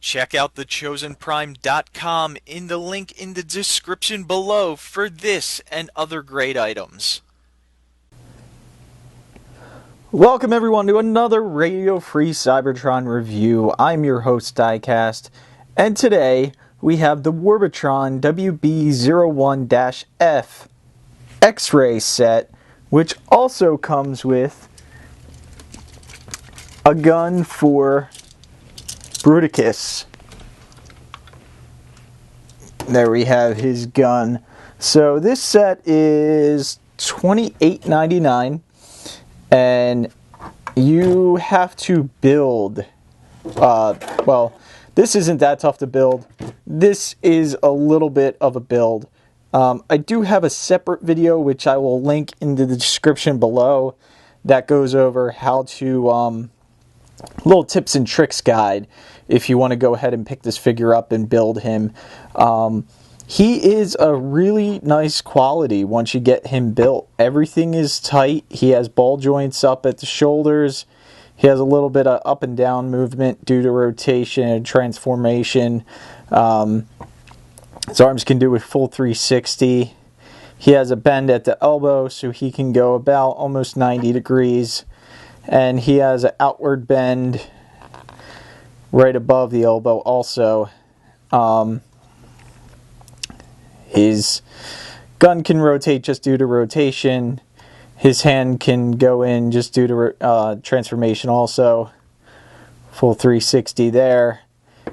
Check out thechosenprime.com in the link in the description below for this and other great items. Welcome everyone to another radio-free Cybertron review. I'm your host Diecast, and today we have the Warbotron WB-01F X-ray set, which also comes with a gun for Bruticus. There we have his gun. So this set is $28.99, and you have to build. Well, this isn't that tough to build. This is a little bit of a build. I do have a separate video which I will link in the description below that goes over how to little tips and tricks guide if you want to go ahead and pick this figure up and build him. He is a really nice quality once you get him built. Everything is tight. He has ball joints up at the shoulders. He has a little bit of up and down movement due to rotation and transformation. His arms can do a full 360. He has a bend at the elbow, so he can go about almost 90 degrees. And he has an outward bend right above the elbow also. His gun can rotate just due to rotation. His hand can go in just due to transformation also. Full 360 there.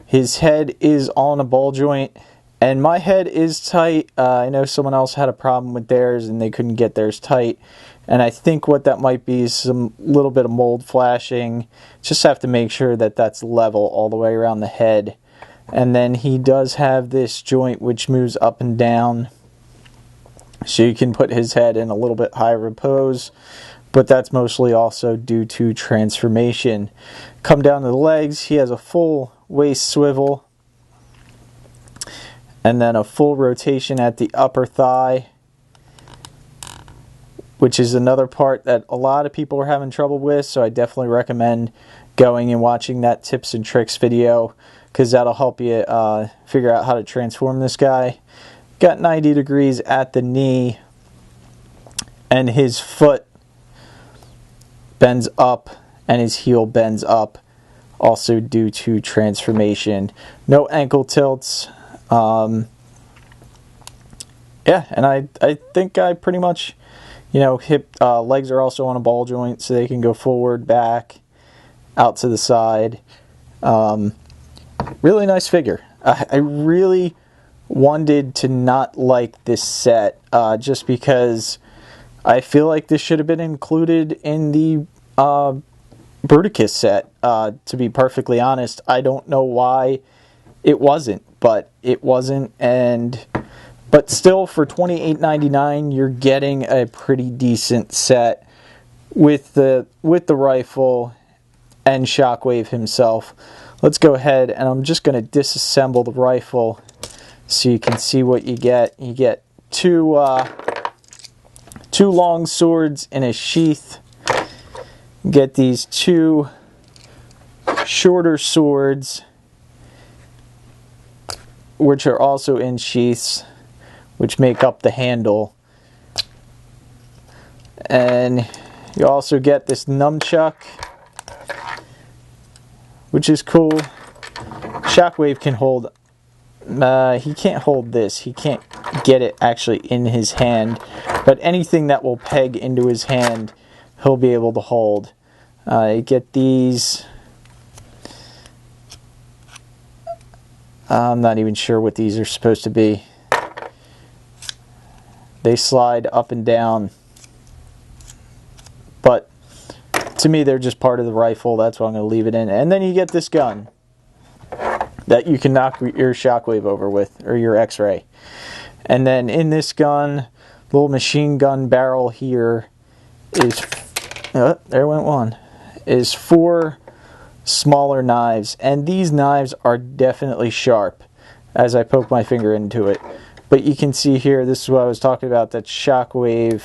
His head is on a ball joint, and my head is tight. I know someone else had a problem with theirs and they couldn't get theirs tight. And I think what that might be is some little bit of mold flashing. Just have to make sure that that's level all the way around the head. And then he does have this joint which moves up and down, so you can put his head in a little bit higher repose, but that's mostly also due to transformation. Come down to the legs, he has a full waist swivel, and then a full rotation at the upper thigh, which is another part that a lot of people are having trouble with, so I definitely recommend going and watching that tips and tricks video, because that'll help you figure out how to transform this guy. Got 90 degrees at the knee, and his foot bends up and his heel bends up, also due to transformation. No ankle tilts. Yeah, and I think I pretty much, legs are also on a ball joint, so they can go forward, back, out to the side. Really nice figure. I really wanted to not like this set just because I feel like this should have been included in the Bruticus set. To be perfectly honest, I don't know why it wasn't, but it wasn't. But still, for $28.99, you're getting a pretty decent set with the rifle and Shockwave himself. Let's go ahead, and I'm just going to disassemble the rifle so you can see what you get. You get two long swords in a sheath. You get these two shorter swords, which are also in sheaths, which make up the handle. And you also get this nunchuck, which is cool. Shockwave can hold, he can't hold this. He can't get it actually in his hand, but anything that will peg into his hand, he'll be able to hold. You get these, I'm not even sure what these are supposed to be. They slide up and down, but to me they're just part of the rifle. That's why I'm going to leave it in. And then you get this gun that you can knock your Shockwave over with, or your X-ray. And then in this gun, little machine gun barrel here is, there went one, is 4 smaller knives. And these knives are definitely sharp as I poke my finger into it. But you can see here, this is what I was talking about, that Shockwave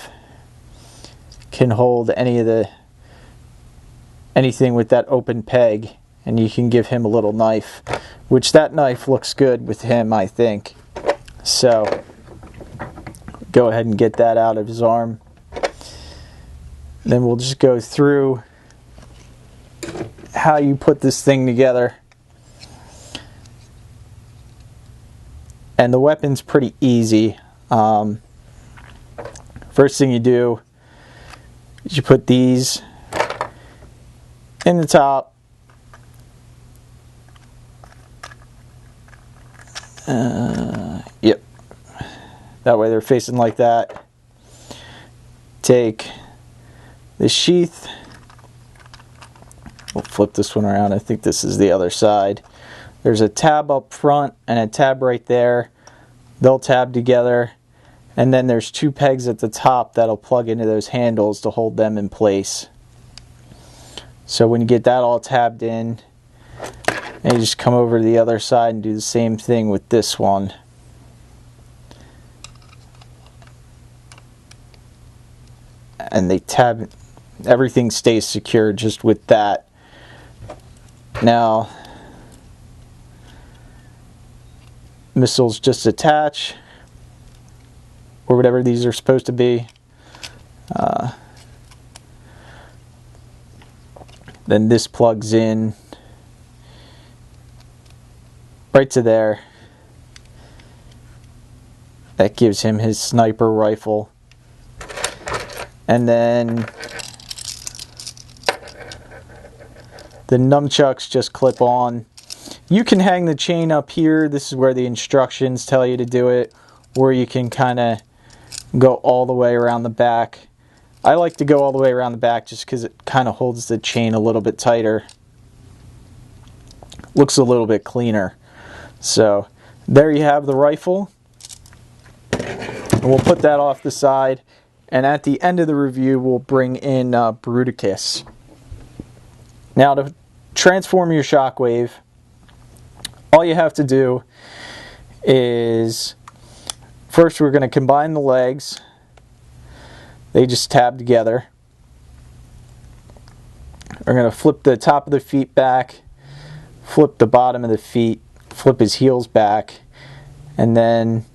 can hold anything with that open peg, and you can give him a little knife, which that knife looks good with him, I think. So go ahead and get that out of his arm. Then we'll just go through how you put this thing together. And the weapon's pretty easy. First thing you do is you put these in the top. Yep. That way they're facing like that. Take the sheath. We'll flip this one around. I think this is the other side. There's a tab up front and a tab right there. They'll tab together. And then there's two pegs at the top that'll plug into those handles to hold them in place. So when you get that all tabbed in, and you just come over to the other side and do the same thing with this one. And they tab, everything stays secure just with that. Now, missiles just attach, or whatever these are supposed to be. Then this plugs in right to there. That gives him his sniper rifle. And then the nunchucks just clip on. You can hang the chain up here. This is where the instructions tell you to do it. Or you can kind of go all the way around the back. I like to go all the way around the back just because it kind of holds the chain a little bit tighter. Looks a little bit cleaner. So there you have the rifle. And we'll put that off the side. And at the end of the review, we'll bring in Bruticus. Now, to transform your Shockwave, all you have to do is, first we're going to combine the legs. They just tab together. We're going to flip the top of the feet back, flip the bottom of the feet, flip his heels back, and then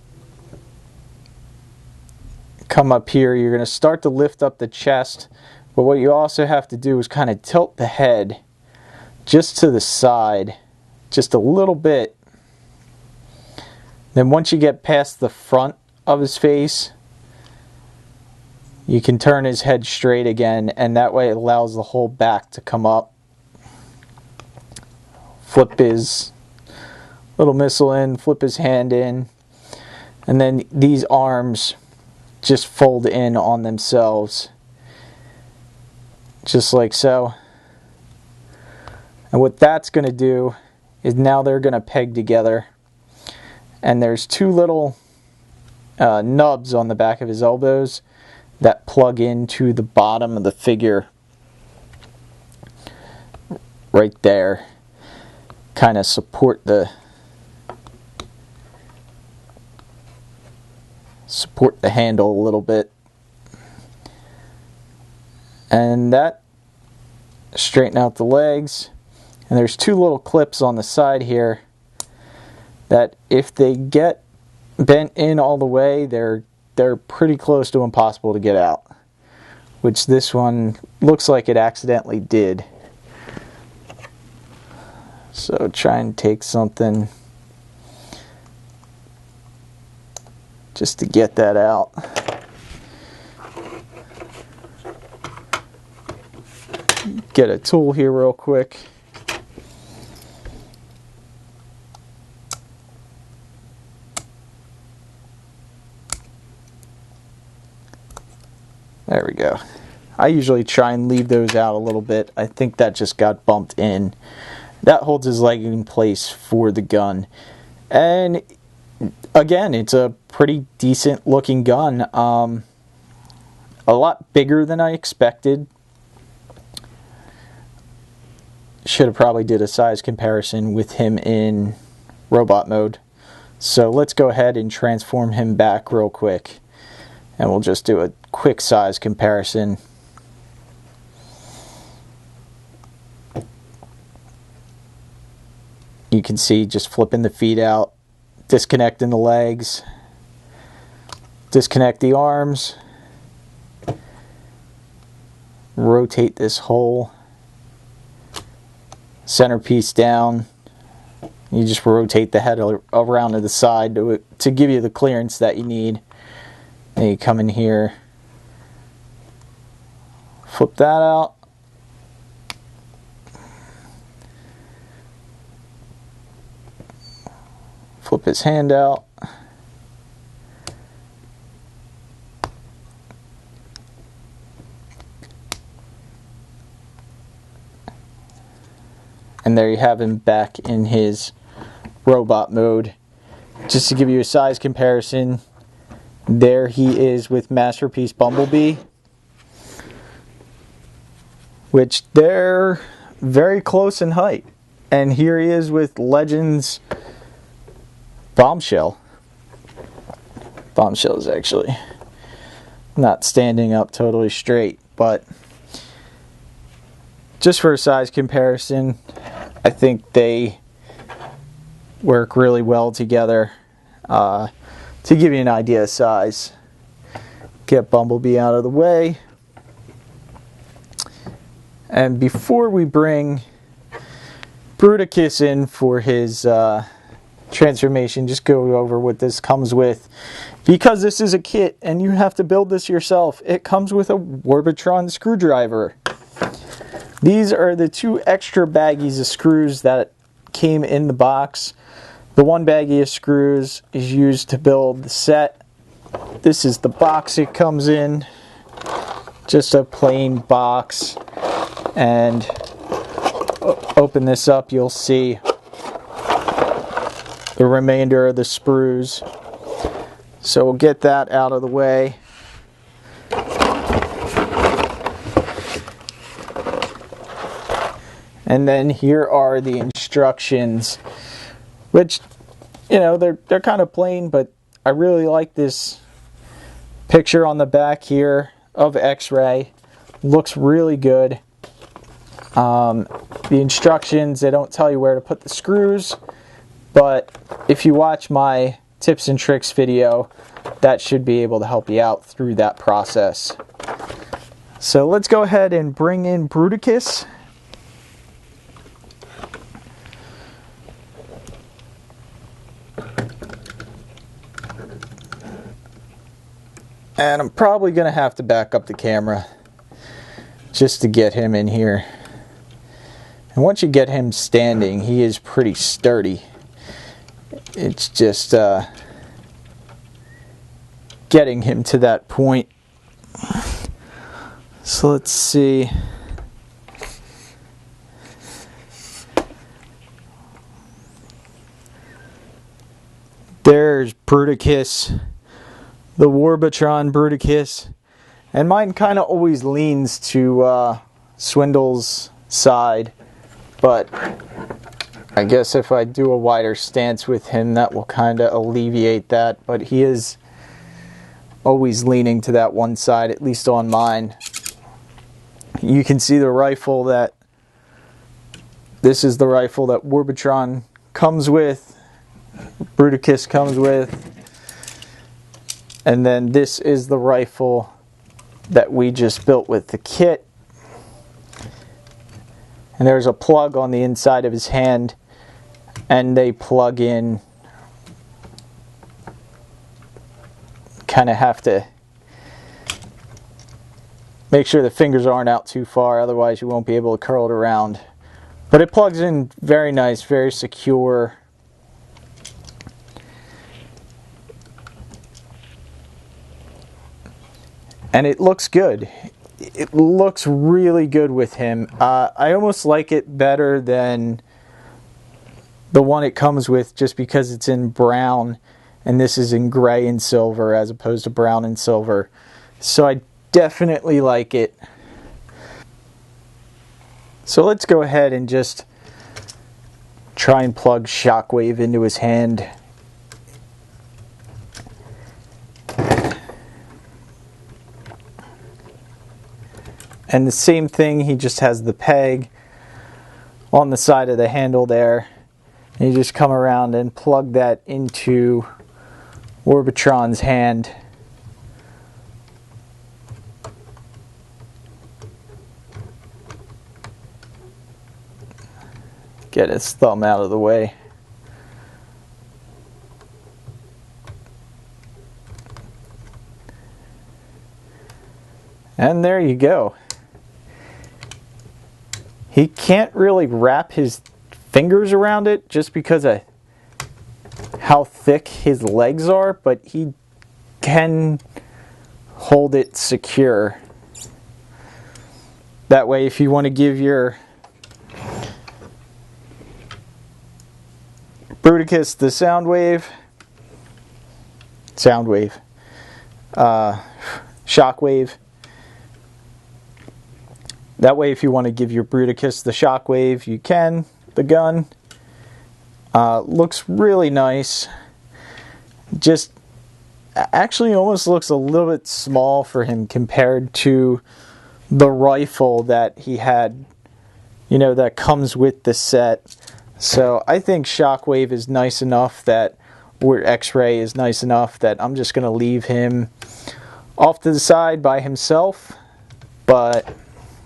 come up here. You're going to start to lift up the chest, but what you also have to do is kind of tilt the head just to the side, just a little bit. Then once you get past the front of his face, you can turn his head straight again, and that way it allows the whole back to come up. Flip his little missile in, flip his hand in, and then these arms just fold in on themselves, just like so. And what that's going to do is now they're going to peg together, and there's two little nubs on the back of his elbows that plug into the bottom of the figure right there. Kind of support the handle a little bit. And that, straighten out the legs. And there's two little clips on the side here that if they get bent in all the way, they're pretty close to impossible to get out, which this one looks like it accidentally did. So try and take something just to get that out. Get a tool here real quick. There we go. I usually try and leave those out a little bit. I think that just got bumped in. That holds his leg in place for the gun. And again, it's a pretty decent looking gun. A lot bigger than I expected. Should have probably did a size comparison with him in robot mode. So let's go ahead and transform him back real quick. And we'll just do a quick size comparison. You can see just flipping the feet out, disconnecting the legs, disconnect the arms, rotate this whole centerpiece down. You just rotate the head around to the side to give you the clearance that you need. Then you come in here, flip that out. Flip his hand out. And there you have him back in his robot mode. Just to give you a size comparison, there he is with Masterpiece Bumblebee, which they're very close in height. And here he is with Legends Bombshell. Bombshell is actually not standing up totally straight, but just for a size comparison, I think they work really well together. To give you an idea of size, get Bumblebee out of the way. And before we bring Bruticus in for his transformation, just go over what this comes with. Because this is a kit and you have to build this yourself, it comes with a Warbotron screwdriver. These are the 2 extra baggies of screws that came in the box. The 1 baggie of screws is used to build the set. This is the box it comes in. Just a plain box. And open this up, you'll see the remainder of the sprues. So we'll get that out of the way. And then here are the instructions, which, you know, they're kind of plain, but I really like this picture on the back here of X-Ray. Looks really good. The instructions, they don't tell you where to put the screws, but if you watch my tips and tricks video, that should be able to help you out through that process. So let's go ahead and bring in Bruticus. And I'm probably going to have to back up the camera just to get him in here. And once you get him standing, he is pretty sturdy. It's just getting him to that point. So let's see. There's Bruticus, the Warbotron Bruticus. And mine kind of always leans to Swindle's side. But I guess if I do a wider stance with him, that will kind of alleviate that. But he is always leaning to that one side, at least on mine. You can see the rifle that, this is the rifle that Warbotron comes with, Bruticus comes with. And then this is the rifle that we just built with the kit. And there's a plug on the inside of his hand, and they plug in. Kind of have to make sure the fingers aren't out too far, otherwise you won't be able to curl it around. But it plugs in very nice, very secure. And it looks good. It looks really good with him. I almost like it better than the one it comes with, just because it's in brown and this is in gray and silver as opposed to brown and silver. So I definitely like it. So let's go ahead and just try and plug Shockwave into his hand. And the same thing, he just has the peg on the side of the handle there. You just come around and plug that into Warbotron's hand. Get his thumb out of the way. And there you go. He can't really wrap his fingers around it just because of how thick his legs are, but he can hold it secure. That way, if you want to give your Bruticus the shockwave. That way, if you want to give your Bruticus the shockwave, you can. The gun looks really nice. Just actually almost looks a little bit small for him compared to the rifle that he had, you know, that comes with the set. So I think shockwave is nice enough that, or X-ray is nice enough that I'm just going to leave him off to the side by himself. But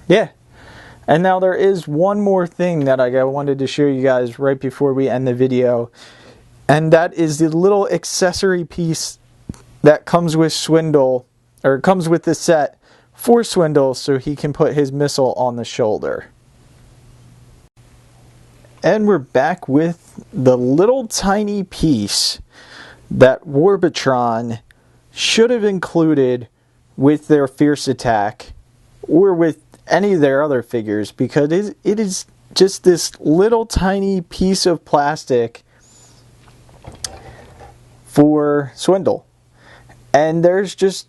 yeah. And now there is one more thing that I wanted to show you guys right before we end the video. And that is the little accessory piece that comes with Swindle, or comes with the set for Swindle, so he can put his missile on the shoulder. And we're back with the little tiny piece that Warbotron should have included with their Fierce Attack or with any of their other figures, because it is just this little tiny piece of plastic for Swindle. And there's just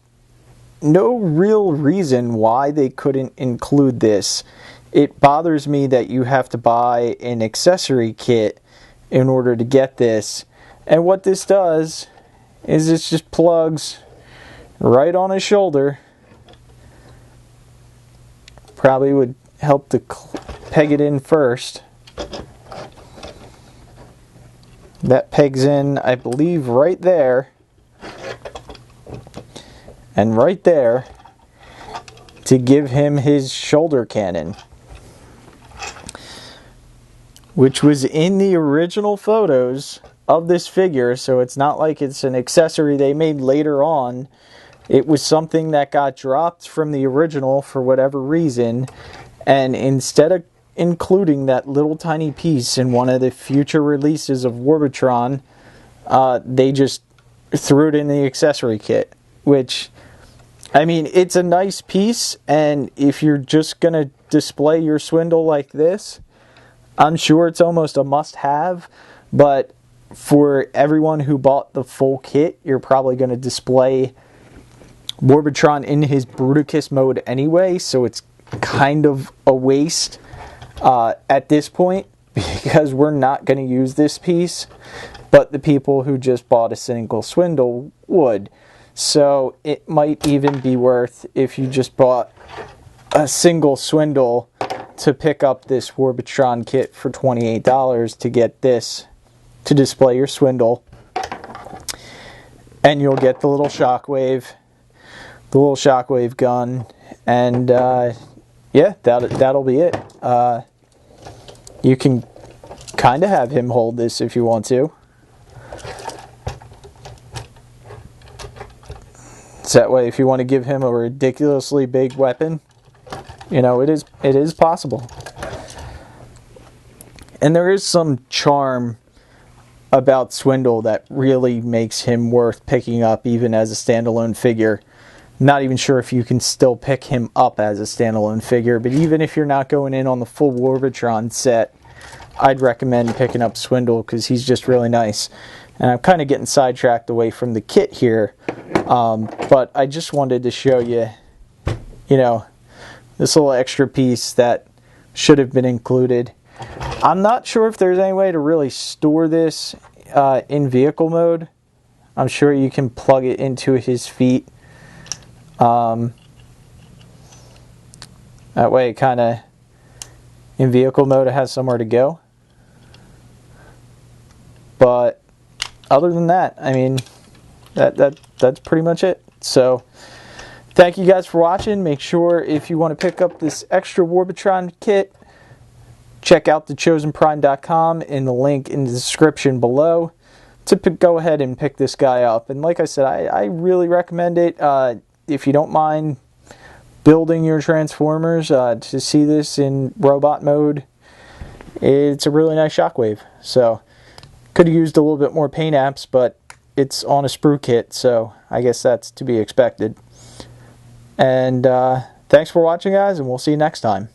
no real reason why they couldn't include this. It bothers me that you have to buy an accessory kit in order to get this. And what this does is it just plugs right on his shoulder. Probably would help to peg it in first. That pegs in, I believe, right there. And right there to give him his shoulder cannon, which was in the original photos of this figure, so it's not like it's an accessory they made later on. It was something that got dropped from the original for whatever reason, and instead of including that little tiny piece in one of the future releases of Warbotron, they just threw it in the accessory kit, which, I mean, it's a nice piece, and if you're just going to display your Swindle like this, I'm sure it's almost a must-have, but for everyone who bought the full kit, you're probably going to display Warbotron in his Bruticus mode anyway, so it's kind of a waste at this point, because we're not going to use this piece, but the people who just bought a single Swindle would. So it might even be worth, if you just bought a single Swindle, to pick up this Warbotron kit for $28 to get this to display your Swindle. And you'll get the little shockwave gun, and yeah, that'll be it. You can kind of have him hold this if you want to. So that way, if you want to give him a ridiculously big weapon, you know, it is possible. And there is some charm about Swindle that really makes him worth picking up even as a standalone figure. Not even sure if you can still pick him up as a standalone figure, but even if you're not going in on the full Warbotron set, I'd recommend picking up Swindle because he's just really nice. And I'm kind of getting sidetracked away from the kit here, but I just wanted to show you, you know, this little extra piece that should have been included. I'm not sure if there's any way to really store this in vehicle mode. I'm sure you can plug it into his feet. That way it kind of, in vehicle mode, it has somewhere to go. But other than that, I mean, that's pretty much it. So thank you guys for watching. Make sure if you want to pick up this extra Warbotron kit, check out thechosenprime.com in the link in the description below to go ahead and pick this guy up. And like I said, I really recommend it. If you don't mind building your Transformers, to see this in robot mode, it's a really nice shockwave. So could have used a little bit more paint apps, but it's on a sprue kit, so I guess that's to be expected. And thanks for watching, guys, and we'll see you next time.